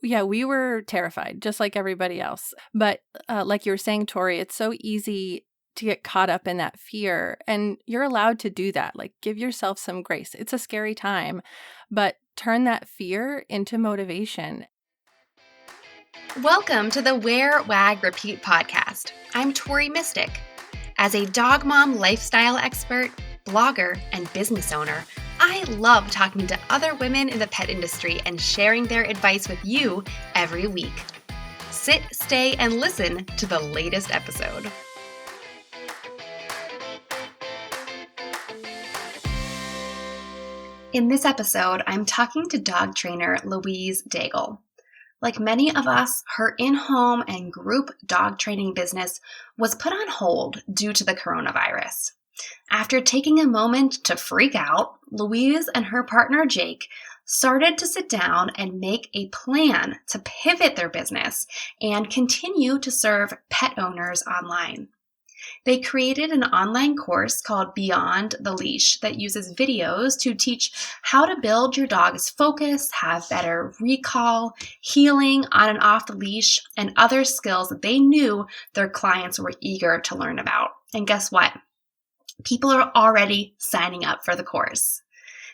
Yeah, we were terrified, just like everybody else. But like you were saying, Tori, it's so easy to get caught up in that fear. And you're allowed to do that. Like, give yourself some grace. It's a scary time, but turn that fear into motivation. Welcome to the Wear, Wag, Repeat podcast. I'm Tori Mystic. As a dog mom lifestyle expert, blogger, and business owner, I love talking to other women in the pet industry and sharing their advice with you every week. Sit, stay, and listen to the latest episode. In this episode, I'm talking to dog trainer Louise Daigle. Like many of us, her in-home and group dog training business was put on hold due to the coronavirus. After taking a moment to freak out, Louise and her partner Jake started to sit down and make a plan to pivot their business and continue to serve pet owners online. They created an online course called Beyond the Leash that uses videos to teach how to build your dog's focus, have better recall, healing on and off the leash, and other skills that they knew their clients were eager to learn about. And guess what? People are already signing up for the course.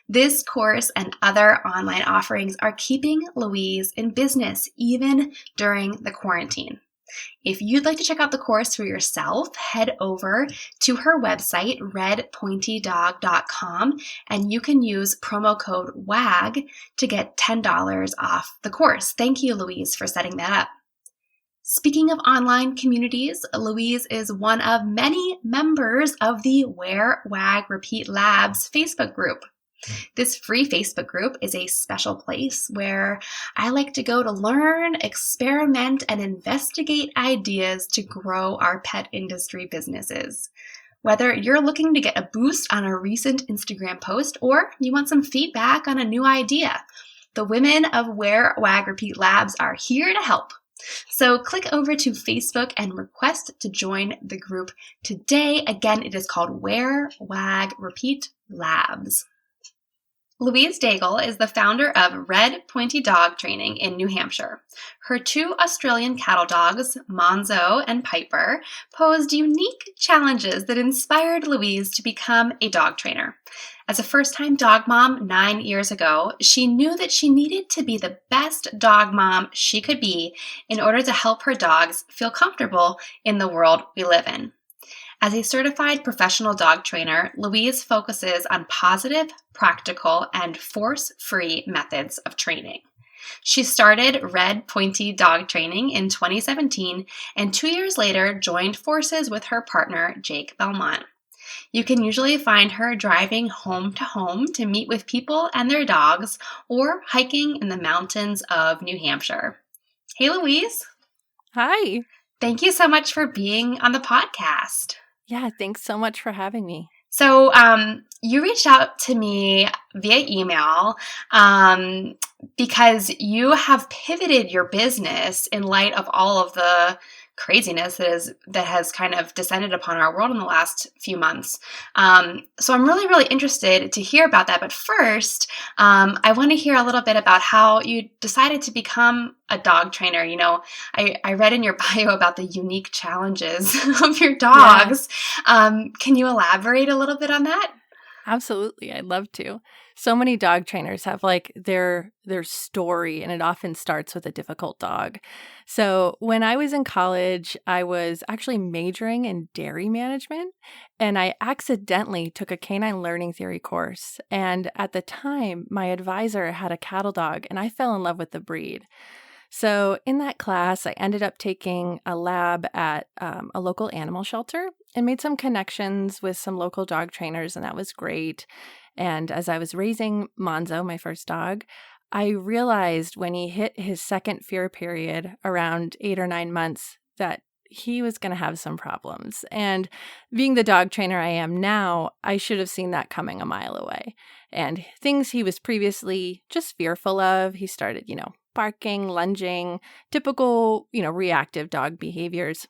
This course and other online offerings are keeping Louise in business even during the quarantine. If you'd like to check out the course for yourself, head over to her website, redpointydog.com, and you can use promo code WAG to get $10 off the course. Thank you, Louise, for setting that up. Speaking of online communities, Louise is one of many members of the Wear, Wag, Repeat Labs Facebook group. This free Facebook group is a special place where I like to go to learn, experiment, and investigate ideas to grow our pet industry businesses. Whether you're looking to get a boost on a recent Instagram post or you want some feedback on a new idea, the women of Wear, Wag, Repeat Labs are here to help. So click over to Facebook and request to join the group today. Again, it is called Wear, Wag, Repeat Labs. Louise Daigle is the founder of Red Pointy Dog Training in New Hampshire. Her two Australian cattle dogs, Monzo and Piper, posed unique challenges that inspired Louise to become a dog trainer. As a first-time dog mom 9 years ago, she knew that she needed to be the best dog mom she could be in order to help her dogs feel comfortable in the world we live in. As a certified professional dog trainer, Louise focuses on positive, practical, and force-free methods of training. She started Red Pointy Dog Training in 2017 and 2 years later joined forces with her partner, Jake Belmont. You can usually find her driving home to meet with people and their dogs or hiking in the mountains of New Hampshire. Hey, Louise. Hi. Thank you so much for being on the podcast. Yeah, thanks so much for having me. So you reached out to me via email because you have pivoted your business in light of all of the craziness that has kind of descended upon our world in the last few months. So I'm really, really interested to hear about that. But first, I want to hear a little bit about how you decided to become a dog trainer. You know, I read in your bio about the unique challenges of your dogs. Yeah. Can you elaborate a little bit on that? Absolutely. I'd love to. So many dog trainers have like their story, and it often starts with a difficult dog. So when I was in college, I was actually majoring in dairy management, and I accidentally took a canine learning theory course. And at the time, my advisor had a cattle dog, and I fell in love with the breed. So in that class, I ended up taking a lab at a local animal shelter and made some connections with some local dog trainers, and that was great. And as I was raising Monzo, my first dog, I realized when he hit his second fear period around 8 or 9 months that he was going to have some problems. And being the dog trainer I am now, I should have seen that coming a mile away. And things he was previously just fearful of, he started, barking, lunging, typical, reactive dog behaviors.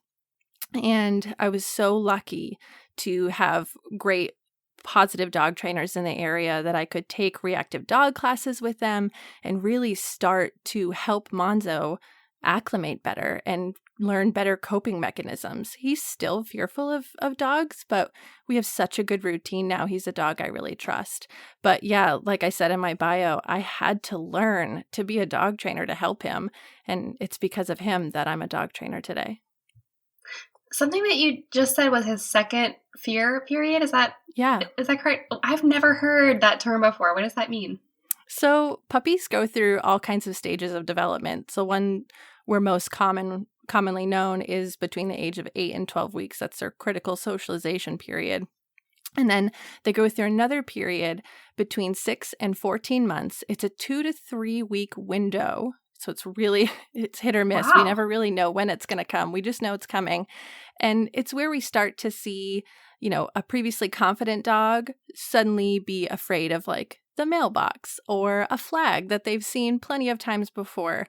And I was so lucky to have great positive dog trainers in the area that I could take reactive dog classes with them and really start to help Monzo acclimate better and learn better coping mechanisms. He's still fearful of dogs, but we have such a good routine now. He's a dog I really trust. But yeah, like I said in my bio, I had to learn to be a dog trainer to help him. And it's because of him that I'm a dog trainer today. Something that you just said was his second fear period. Is that correct? I've never heard that term before. What does that mean? So puppies go through all kinds of stages of development. So one we're most commonly known is between the age of 8 and 12 weeks. That's their critical socialization period. And then they go through another period between 6 and 14 months. It's a 2 to 3 week window. So it's hit or miss. Wow. We never really know when it's going to come. We just know it's coming. And it's where we start to see, a previously confident dog suddenly be afraid of like the mailbox or a flag that they've seen plenty of times before.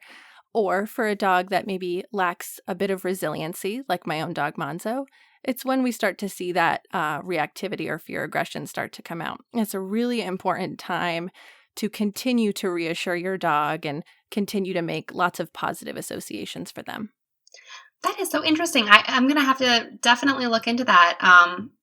Or for a dog that maybe lacks a bit of resiliency, like my own dog Monzo, it's when we start to see that reactivity or fear aggression start to come out. It's a really important time to continue to reassure your dog and continue to make lots of positive associations for them. That is so interesting. I'm going to have to definitely look into that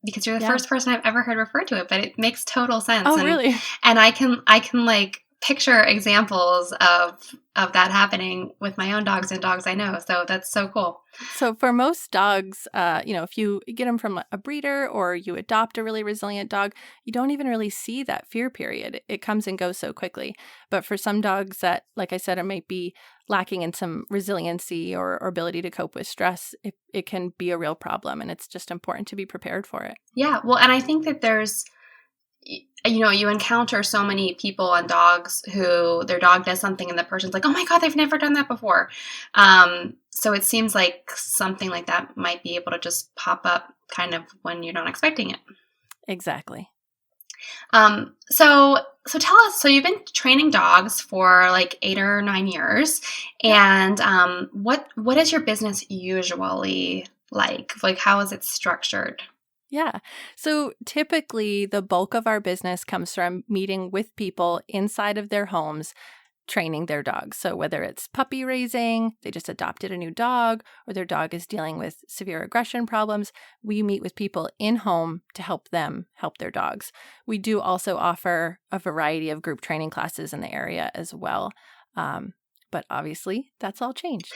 because you're the first person I've ever heard refer to it, but it makes total sense. Oh, really? And I can like picture examples of that happening with my own dogs and dogs I know. So that's so cool. So for most dogs, if you get them from a breeder or you adopt a really resilient dog, you don't even really see that fear period. It comes and goes so quickly. But for some dogs that, like I said, it might be lacking in some resiliency or ability to cope with stress, it can be a real problem. And it's just important to be prepared for it. Yeah. Well, and I think that there's, you encounter so many people and dogs who their dog does something and the person's like, oh my God, they've never done that before. So it seems like something like that might be able to just pop up kind of when you're not expecting it. Exactly. So tell us, so you've been training dogs for like 8 or 9 years, and what is your business usually like? Like, how is it structured? Yeah. So typically the bulk of our business comes from meeting with people inside of their homes, training their dogs. So whether it's puppy raising, they just adopted a new dog, or their dog is dealing with severe aggression problems, we meet with people in home to help them help their dogs. We do also offer a variety of group training classes in the area as well. But obviously, that's all changed.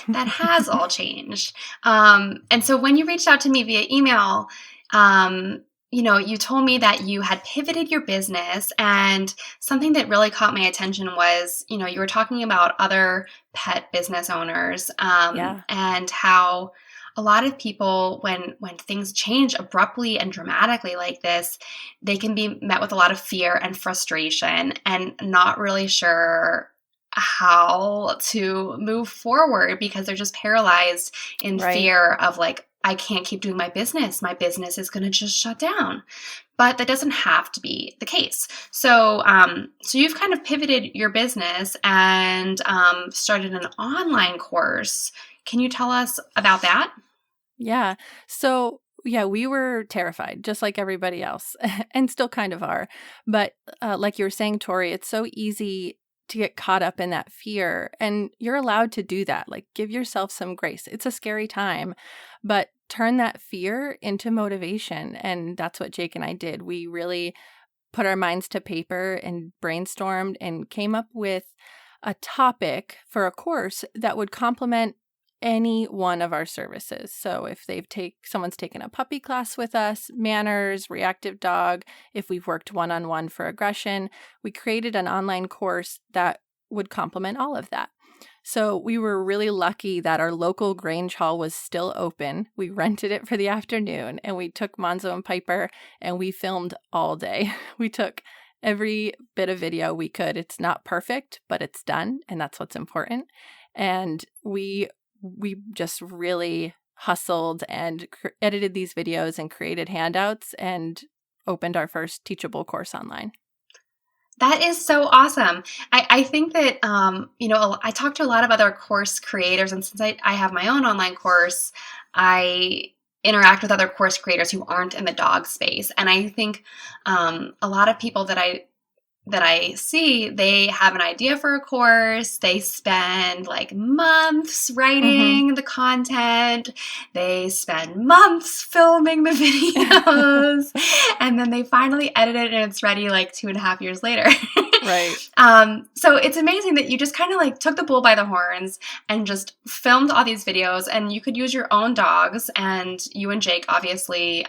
That has all changed. And so when you reached out to me via email, you told me that you had pivoted your business, and something that really caught my attention was, you were talking about other pet business owners and how a lot of people, when things change abruptly and dramatically like this, they can be met with a lot of fear and frustration and not really sure how to move forward because they're just paralyzed in fear of like, I can't keep doing my business. My business is going to just shut down. But that doesn't have to be the case. So you've kind of pivoted your business and started an online course. Can you tell us about that? Yeah. So we were terrified, just like everybody else, and still kind of are. But like you were saying, Tori, it's so easy to get caught up in that fear. And you're allowed to do that. Like, give yourself some grace. It's a scary time, but turn that fear into motivation. And that's what Jake and I did. We really put our minds to paper and brainstormed and came up with a topic for a course that would complement any one of our services. So if someone's taken a puppy class with us, manners, reactive dog, if we've worked one-on-one for aggression, we created an online course that would complement all of that. So we were really lucky that our local Grange Hall was still open. We rented it for the afternoon, and we took Monzo and Piper and we filmed all day. We took every bit of video we could. It's not perfect, but it's done, and that's what's important. And we just really hustled and edited these videos and created handouts and opened our first teachable course online. That is so awesome. I think that, I talk to a lot of other course creators, and since I have my own online course, I interact with other course creators who aren't in the dog space. And I think a lot of people that I see, they have an idea for a course. They spend like months writing the content. They spend months filming the videos. And then they finally edit it and it's ready like 2.5 years later. Right. So it's amazing that you just kind of like took the bull by the horns and just filmed all these videos, and you could use your own dogs, and you and Jake obviously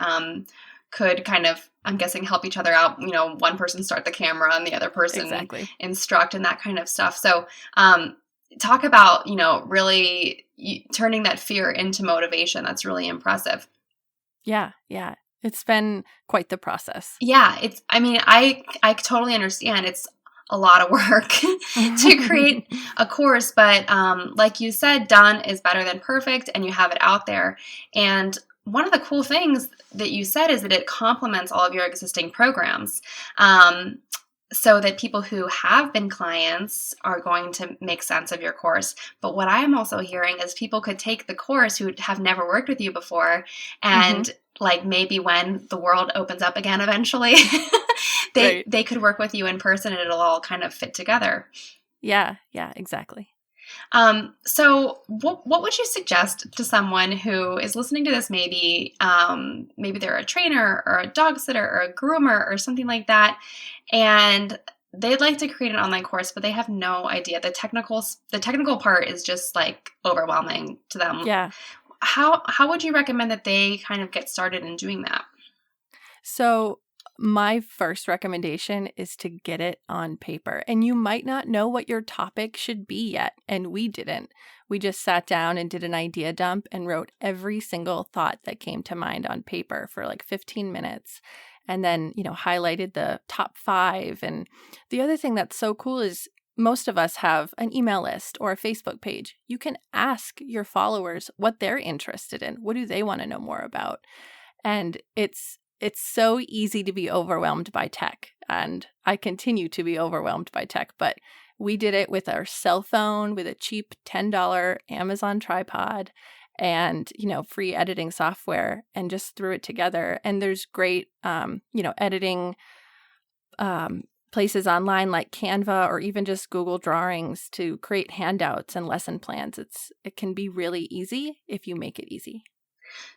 could kind of, I'm guessing, help each other out. One person start the camera and the other person instruct and that kind of stuff. So talk about, really turning that fear into motivation. That's really impressive. Yeah. Yeah. It's been quite the process. Yeah. I totally understand. It's a lot of work to create a course, but like you said, done is better than perfect, and you have it out there. And one of the cool things that you said is that it complements all of your existing programs, so that people who have been clients are going to make sense of your course. But what I am also hearing is people could take the course who have never worked with you before, and like maybe when the world opens up again eventually, they could work with you in person and it'll all kind of fit together. Yeah, exactly. So what would you suggest to someone who is listening to this? Maybe they're a trainer or a dog sitter or a groomer or something like that, and they'd like to create an online course, but they have no idea. The technical part is just like overwhelming to them. Yeah. How would you recommend that they kind of get started in doing that? So my first recommendation is to get it on paper. And you might not know what your topic should be yet. And we didn't. We just sat down and did an idea dump and wrote every single thought that came to mind on paper for like 15 minutes. And then, highlighted the top 5. And the other thing that's so cool is most of us have an email list or a Facebook page. You can ask your followers what they're interested in. What do they want to know more about? And it's so easy to be overwhelmed by tech, and I continue to be overwhelmed by tech, but we did it with our cell phone with a cheap $10 Amazon tripod and, free editing software, and just threw it together. And there's great, editing places online like Canva or even just Google Drawings to create handouts and lesson plans. It can be really easy if you make it easy.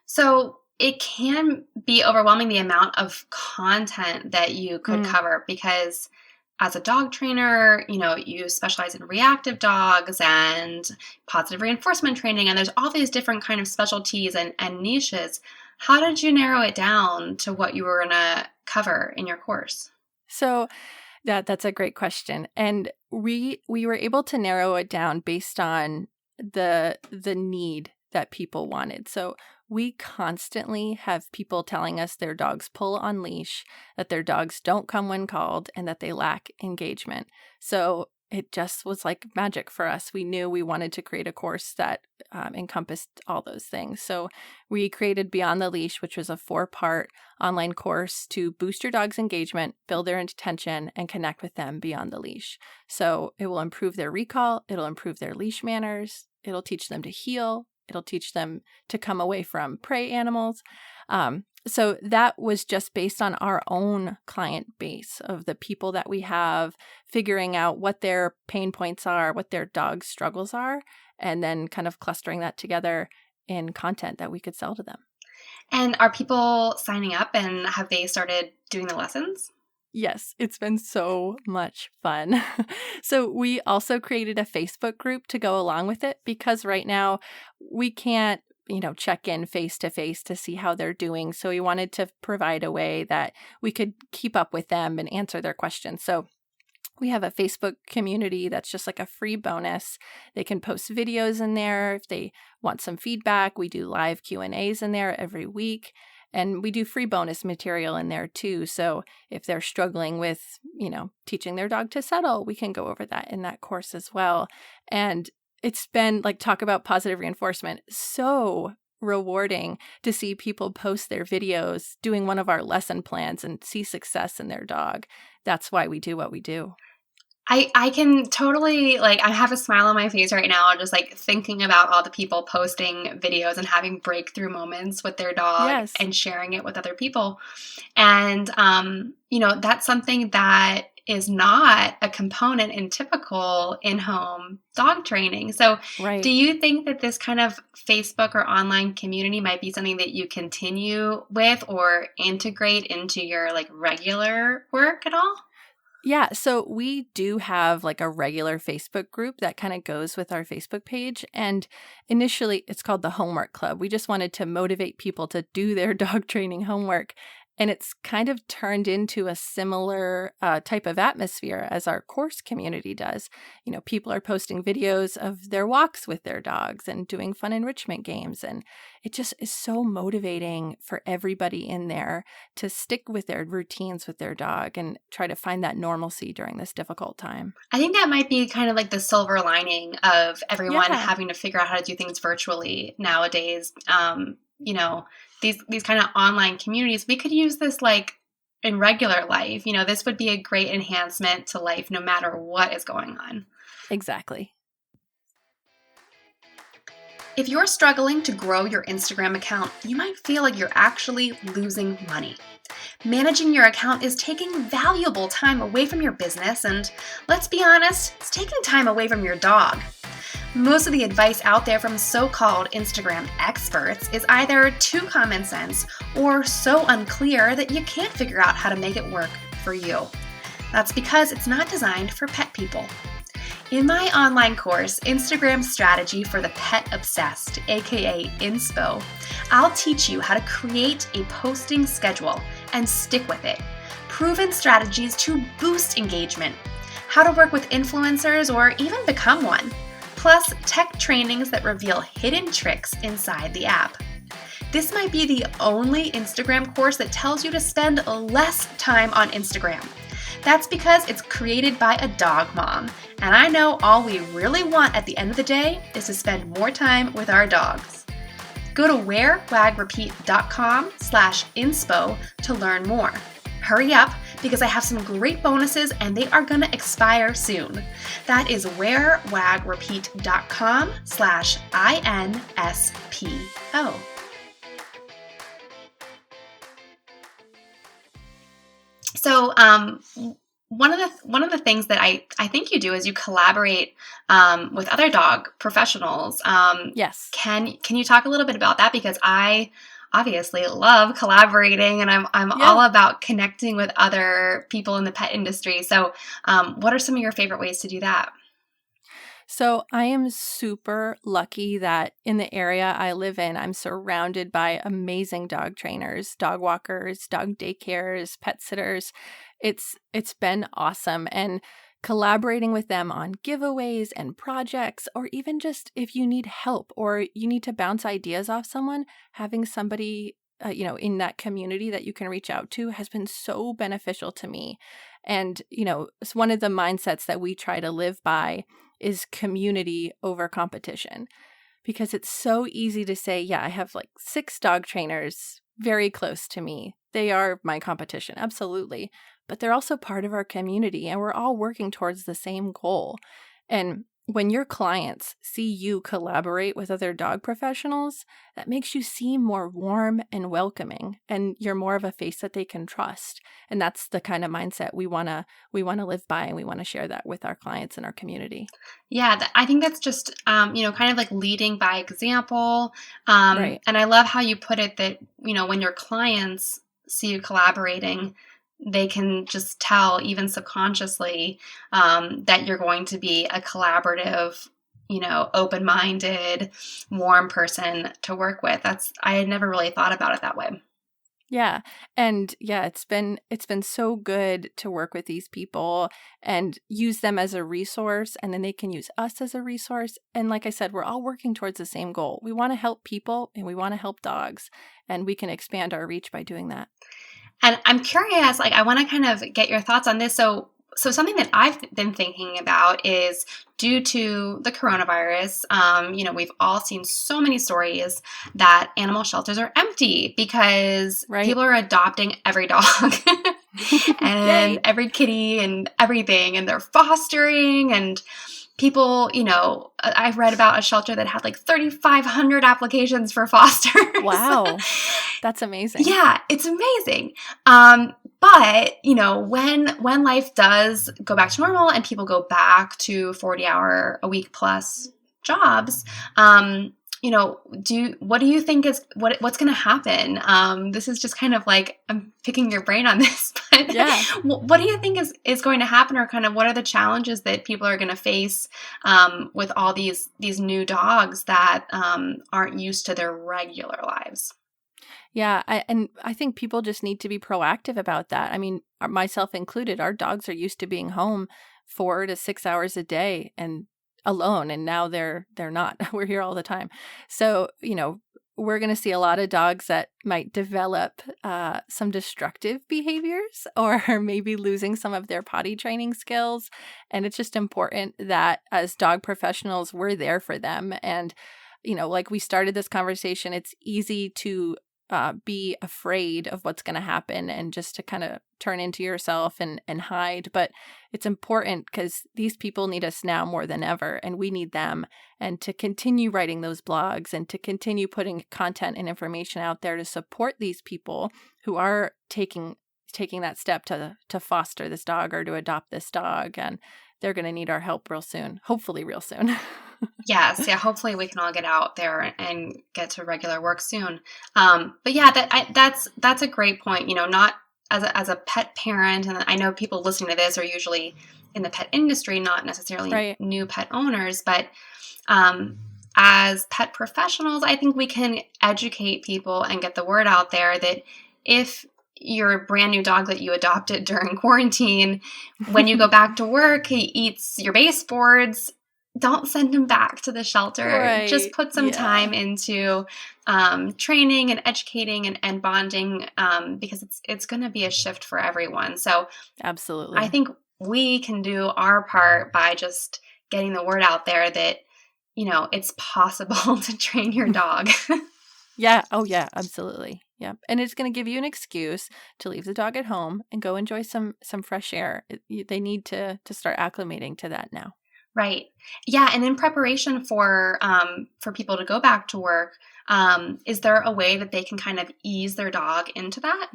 So it can be overwhelming, the amount of content that you could cover, because as a dog trainer, you specialize in reactive dogs and positive reinforcement training, and there's all these different kind of specialties and niches. How did you narrow it down to what you were going to cover in your course? So that's a great question. And we were able to narrow it down based on the need that people wanted. So we constantly have people telling us their dogs pull on leash, that their dogs don't come when called, and that they lack engagement. So it just was like magic for us. We knew we wanted to create a course that encompassed all those things. So we created Beyond the Leash, which was a 4-part online course to boost your dog's engagement, build their attention, and connect with them beyond the leash. So it will improve their recall. It'll improve their leash manners. It'll teach them to heel. It'll teach them to come away from prey animals. So that was just based on our own client base of the people that we have, figuring out what their pain points are, what their dog's struggles are, and then kind of clustering that together in content that we could sell to them. And are people signing up, and have they started doing the lessons? Yes, it's been so much fun. So we also created a Facebook group to go along with it, because right now we can't, check in face to face to see how they're doing. So we wanted to provide a way that we could keep up with them and answer their questions. So we have a Facebook community that's just like a free bonus. They can post videos in there if they want some feedback. We do live Q&As in there every week. And we do free bonus material in there too. So if they're struggling with, teaching their dog to settle, we can go over that in that course as well. And it's been like, talk about positive reinforcement, so rewarding to see people post their videos doing one of our lesson plans and see success in their dog. That's why we do what we do. I can totally, like, I have a smile on my face right now just like thinking about all the people posting videos and having breakthrough moments with their dog Yes. and sharing it with other people. And, that's something that is not a component in typical in-home dog training. So do Right. you think that this kind of Facebook or online community might be something that you continue with or integrate into your like regular work at all? Yeah, so we do have like a regular Facebook group that kind of goes with our Facebook page. And initially, it's called the Homework Club. We just wanted to motivate people to do their dog training homework. And it's kind of turned into a similar type of atmosphere as our course community does. People are posting videos of their walks with their dogs and doing fun enrichment games. And it just is so motivating for everybody in there to stick with their routines with their dog and try to find that normalcy during this difficult time. I think that might be kind of like the silver lining of everyone Yeah, having to figure out how to do things virtually nowadays. These kind of online communities, we could use this like in regular life. This would be a great enhancement to life no matter what is going on. exactly. If you're struggling to grow your Instagram account, you might feel like you're actually losing money. Managing your account is taking valuable time away from your business, and let's be honest, it's taking time away from your dog. Most of the advice out there from so-called Instagram experts is either too common sense or so unclear that you can't figure out how to make it work for you. That's because it's not designed for pet people. In my online course, Instagram Strategy for the Pet Obsessed, aka Inspo, I'll teach you how to create a posting schedule and stick with it, proven strategies to boost engagement, how to work with influencers or even become one, plus tech trainings that reveal hidden tricks inside the app. This might be the only Instagram course that tells you to spend less time on Instagram. That's because it's created by a dog mom, and I know all we really want at the end of the day is to spend more time with our dogs. Go to wherewagrepeat.com/inspo to learn more. Hurry up because I have some great bonuses and they are gonna expire soon. That is wherewagrepeat.com/INSPO. So one of the things that I think you do is you collaborate with other dog professionals. Yes. Can you talk a little bit about that? Because I obviously love collaborating and I'm all about connecting with other people in the pet industry. So what are some of your favorite ways to do that? So I am super lucky that in the area I live in, I'm surrounded by amazing dog trainers, dog walkers, dog daycares, pet sitters. It's been awesome. And collaborating with them on giveaways and projects, or even just if you need help or you need to bounce ideas off someone, having somebody in that community that you can reach out to has been so beneficial to me. And, it's one of the mindsets that we try to live by is community over competition, because it's so easy to say, yeah, I have like 6 dog trainers very close to me. They are my competition. Absolutely. But they're also part of our community and we're all working towards the same goal. And when your clients see you collaborate with other dog professionals, that makes you seem more warm and welcoming, and you're more of a face that they can trust. And that's the kind of mindset we want to live by, and we want to share that with our clients and our community. Yeah, I think that's just, kind of like leading by example. Right. And I love how you put it that, when your clients see you collaborating, they can just tell, even subconsciously, that you're going to be a collaborative, open-minded, warm person to work with. I had never really thought about it that way. Yeah. And yeah, it's been so good to work with these people and use them as a resource, and then they can use us as a resource. And like I said, we're all working towards the same goal. We want to help people and we want to help dogs, and we can expand our reach by doing that. And I'm curious, I want to kind of get your thoughts on this. So something that I've been thinking about is, due to the coronavirus, we've all seen so many stories that animal shelters are empty because people are adopting every dog. and every kitty and everything, and they're fostering, and people, I've read about a shelter that had like 3,500 applications for fosters. Wow. That's amazing. Yeah, it's amazing. But, when life does go back to normal and people go back to 40-hour a week plus jobs, what do you think is what's going to happen? This is just kind of like, I'm picking your brain on this, but yeah. What do you think is going to happen, or kind of what are the challenges that people are going to face with all these new dogs that aren't used to their regular lives? Yeah, I think people just need to be proactive about that. I mean, myself included, our dogs are used to being home 4 to 6 hours a day and alone, and now they're not. We're here all the time. So, we're going to see a lot of dogs that might develop some destructive behaviors, or maybe losing some of their potty training skills. And it's just important that as dog professionals, we're there for them. And, like we started this conversation, it's easy to be afraid of what's going to happen and just to kind of turn into yourself and hide. But it's important because these people need us now more than ever, and we need them. And to continue writing those blogs and to continue putting content and information out there to support these people who are taking that step to foster this dog or to adopt this dog. And they're going to need our help real soon, hopefully real soon. Yes. Yeah. Hopefully we can all get out there and get to regular work soon. But yeah, that's a great point. Not as a pet parent, and I know people listening to this are usually in the pet industry, not necessarily new pet owners, but as pet professionals, I think we can educate people and get the word out there that if your brand new dog that you adopted during quarantine, when you go back to work, he eats your baseboards, don't send him back to the shelter. Right. Just put some time into training and educating and bonding, because it's going to be a shift for everyone. So absolutely, I think we can do our part by just getting the word out there that, it's possible to train your dog. Yeah. Oh, yeah, absolutely. Yeah. And it's going to give you an excuse to leave the dog at home and go enjoy some fresh air. They need to start acclimating to that now. Right. Yeah. And in preparation for people to go back to work, is there a way that they can kind of ease their dog into that?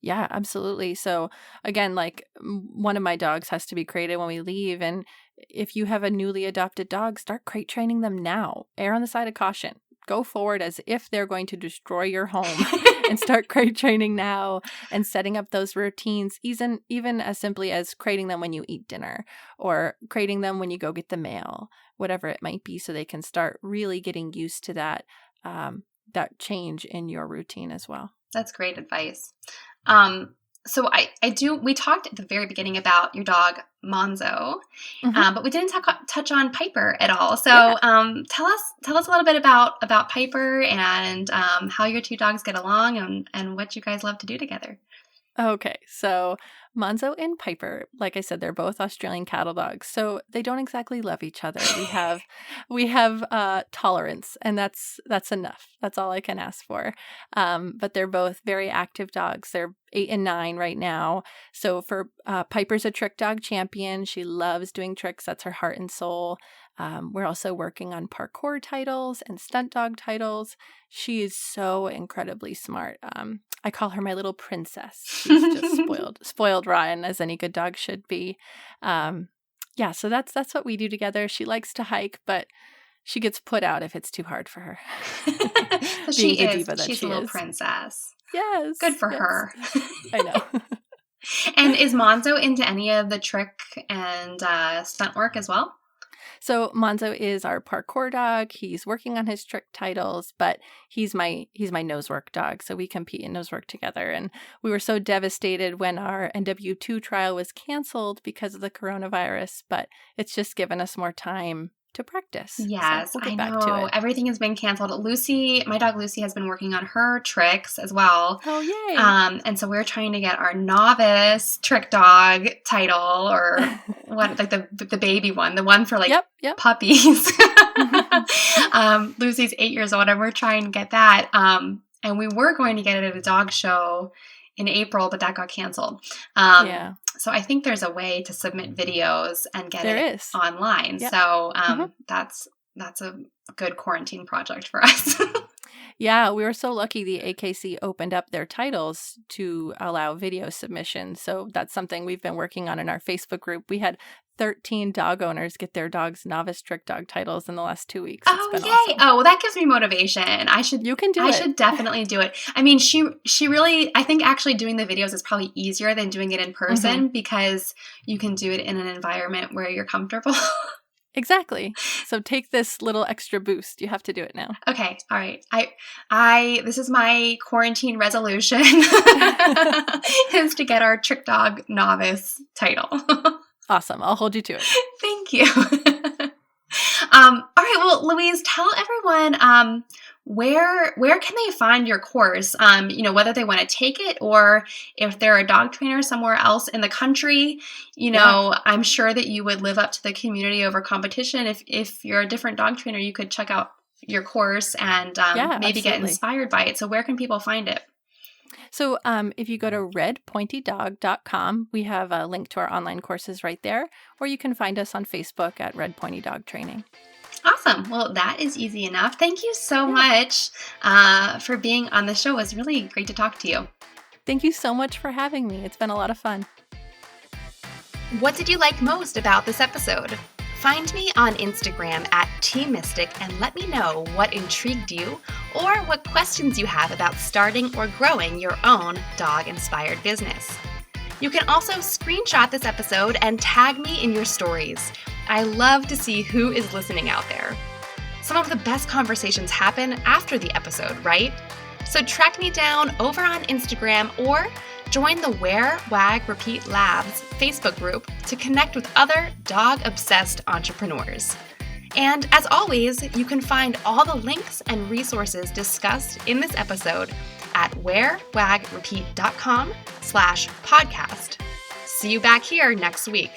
Yeah, absolutely. So again, like one of my dogs has to be crated when we leave. And if you have a newly adopted dog, start crate training them now. Err on the side of caution. Go forward as if they're going to destroy your home and start crate training now and setting up those routines, even as simply as crating them when you eat dinner or crating them when you go get the mail, whatever it might be, so they can start really getting used to that change in your routine as well. That's great advice. So we talked at the very beginning about your dog, Monzo, but we didn't touch on Piper at all. So tell us a little bit about Piper and how your two dogs get along and what you guys love to do together. Okay, so Monzo and Piper, like I said, they're both Australian cattle dogs, so they don't exactly love each other. We have tolerance, and that's enough. That's all I can ask for. But they're both very active dogs. They're 8 and 9 right now. So for Piper's a trick dog champion. She loves doing tricks. That's her heart and soul. We're also working on parkour titles and stunt dog titles. She is so incredibly smart. I call her my little princess. She's just spoiled rotten, as any good dog should be. So that's what we do together. She likes to hike, but she gets put out if it's too hard for her. She's a little princess. Yes. Good for her. I know. And is Monzo into any of the trick and stunt work as well? So Monzo is our parkour dog. He's working on his trick titles, but he's my nosework dog. So we compete in nosework together. And we were so devastated when our NW2 trial was canceled because of the coronavirus, but it's just given us more time to practice. Yes, so we'll get I know. Back to it. Everything has been canceled. Lucy, my dog Lucy, has been working on her tricks as well. Oh, yay. And so we're trying to get our novice trick dog title, or what, like the baby one, the one for like puppies. Lucy's 8 years old, and we're trying to get that. And we were going to get it at a dog show in April, but that got canceled. Yeah. So I think there's a way to submit videos and get it online. Yep. So that's a good quarantine project for us. Yeah, we were so lucky the AKC opened up their titles to allow video submissions. So that's something we've been working on in our Facebook group. We had 13 dog owners get their dog's novice trick dog titles in the last 2 weeks. Oh, yay. Awesome. Oh, well, that gives me motivation. You can do it. I should definitely do it. I mean, she really, I think actually doing the videos is probably easier than doing it in person because you can do it in an environment where you're comfortable. Exactly. So take this little extra boost. You have to do it now. Okay. All right. This is my quarantine resolution is to get our trick dog novice title. Awesome. I'll hold you to it. Thank you. All right. Well, Louise, tell everyone where can they find your course? Whether they want to take it or if they're a dog trainer somewhere else in the country, I'm sure that you would live up to the community over competition. If you're a different dog trainer, you could check out your course and maybe get inspired by it. So where can people find it? So if you go to redpointydog.com, we have a link to our online courses right there, or you can find us on Facebook at Red Pointy Dog Training. Awesome. Well, that is easy enough. Thank you so much for being on the show. It was really great to talk to you. Thank you so much for having me. It's been a lot of fun. What did you like most about this episode? Find me on Instagram at TMystic and let me know what intrigued you or what questions you have about starting or growing your own dog-inspired business. You can also screenshot this episode and tag me in your stories. I love to see who is listening out there. Some of the best conversations happen after the episode, right? So track me down over on Instagram or join the Wear, Wag, Repeat Labs Facebook group to connect with other dog-obsessed entrepreneurs. And as always, you can find all the links and resources discussed in this episode at wearwagrepeat.com/podcast. See you back here next week.